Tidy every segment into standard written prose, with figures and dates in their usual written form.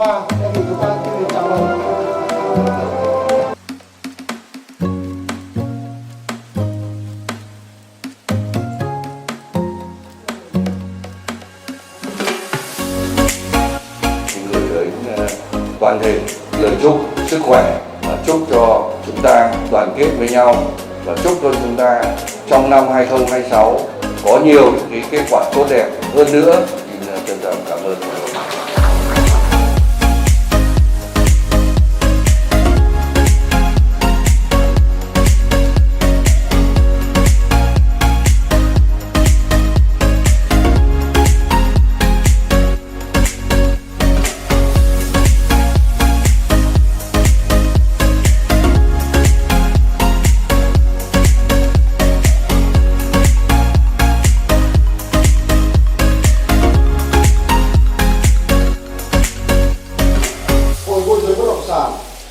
và đề nghị chúng ta xin chào mừng. Gửi đến toàn thể lời chúc sức khỏe và chúc cho chúng ta đoàn kết với nhau và chúc cho chúng ta trong năm 2026 có nhiều cái kết quả tốt đẹp hơn nữa. Xin trân trọng cảm ơn.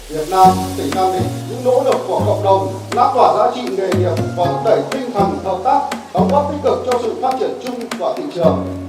Việt Nam, tỉnh Nam Định, những nỗ lực của cộng đồng lan tỏa giá trị nghề nghiệp và thúc đẩy tinh thần hợp tác, đóng góp tích cực cho sự phát triển chung của thị trường.